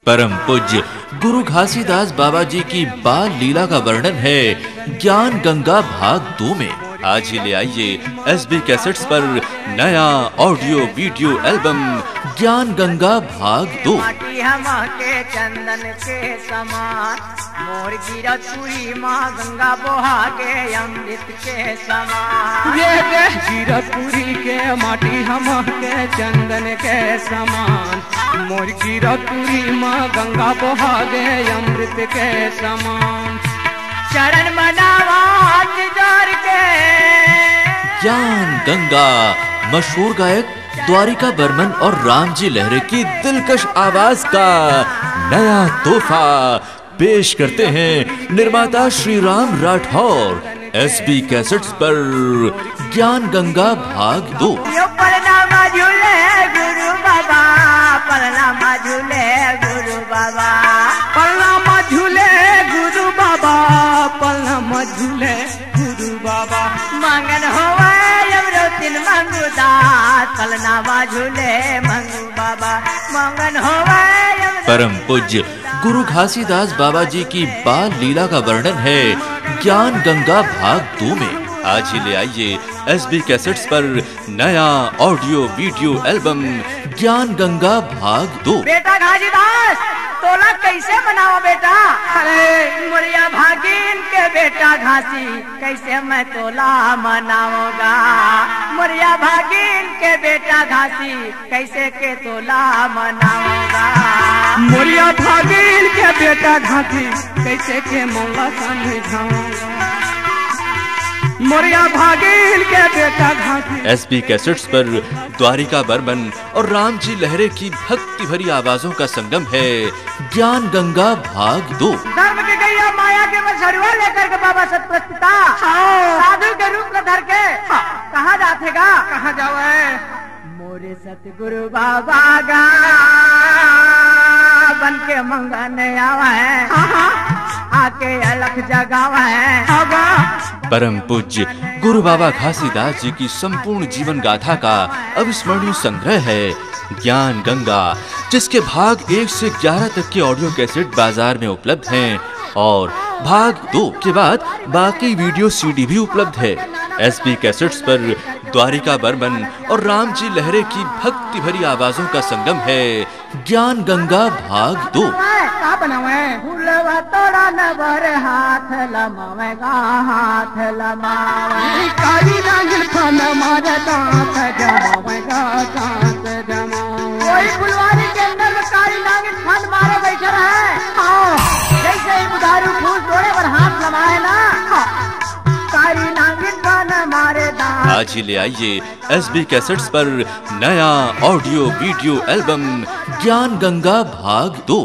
परम पूज्य गुरु घासीदास बाबा जी की बाल लीला का वर्णन है ज्ञान गंगा भाग 2 में। आज ही ले आइए एसबी कैसेट्स पर नया ऑडियो वीडियो एल्बम ज्ञान गंगा भाग 2। के चंदन के समान मोर गिरत पूरी माँ गंगा बोहा के अमृत के समान। ये गिरत पूरी के माटी हम के चंदन के समान मोर गिरत पूरी माँ गंगा बोहा के अमृत के समान। चरण मनावा हाथ जोड़ के ज्ञान गंगा मशहूर गायक द्वारिका बर्मन और रामजी लहरे की दिलकश आवाज का नया तोहफा पेश करते हैं निर्माता श्री राम राठौर। एसबी कैसेट्स पर ज्ञान गंगा भाग 2। परनामा झूले गुरु बाबा, परनामा झूले गुरु बाबा, परनामा झूले गुरु बाबा, परनामा झूले गुरु बाबा। मंगन होवे दिन मंगुदास परनामा झूले मंगू बाबा, मंगन होवे। परम पूज्य गुरु घासीदास बाबा जी की बाल लीला का वर्णन है ज्ञान गंगा भाग 2 में। आज ही ले आइए एसबी कैसेट्स पर नया ऑडियो वीडियो एल्बम ज्ञान गंगा भाग 2। बेटा घासीदास तोला कैसे बनाओ बेटा? अरे मुरिया भागिन के बेटा घासी कैसे मैं तोला मनाऊंगा? मुरिया भागिन के बेटा घासी कैसे के तोला मनाऊंगा? मुरिया भागिन के बेटा घासी कैसे के मौला समझाऊंगा? मुरिया भागिन के बेटा घासी। एसबी कैसेट्स पर द्वारिका बर्मन और रामजी लहरे की भक्ति भरी आवाजों का संगम है ज्ञान गंगा भाग 2। धर्म के गैया माया के मसरुआ लेकर के बाबा सतप्रस्पिता साधु के रूप में धर के कहाँ जातेगा? कहाँ जाओ है मोरे सतगुरु बाबा गा बन के मंगन आवा है आके अलख जगावा है। परम पूज्य गुरु बाबा घासीदास जी की संपूर्ण जीवन गाथा का अविस्मरणीय संग्रह है ज्ञान गंगा, जिसके भाग 1 से 11 तक के ऑडियो कैसेट बाजार में उपलब्ध हैं और भाग 2 के बाद बाकी वीडियो सीडी भी उपलब्ध है। एसबी कैसेट्स पर द्वारिका बर्मन और रामजी लहरे की भक्ति भरी आवाजों का संगम है ज्ञान गंगा भाग 2। का बनावे फूलवा तोड़ा नवर हाथ लमावेगा, हाथ लमावे काली नागिन फन मारे दांत जमावेगा, दांत जमावे। कोई फुलवारी के अंदर में काली नागिन फन मारे बैठे रहे जैसे ही उधारू फूल तोड़े पर हाथ लमाए ना काली नागिन फन मारे दांत। आज ही ले आइए एसबी कैसेट्स पर नया ऑडियो वीडियो एल्बम ज्ञान गंगा भाग 2।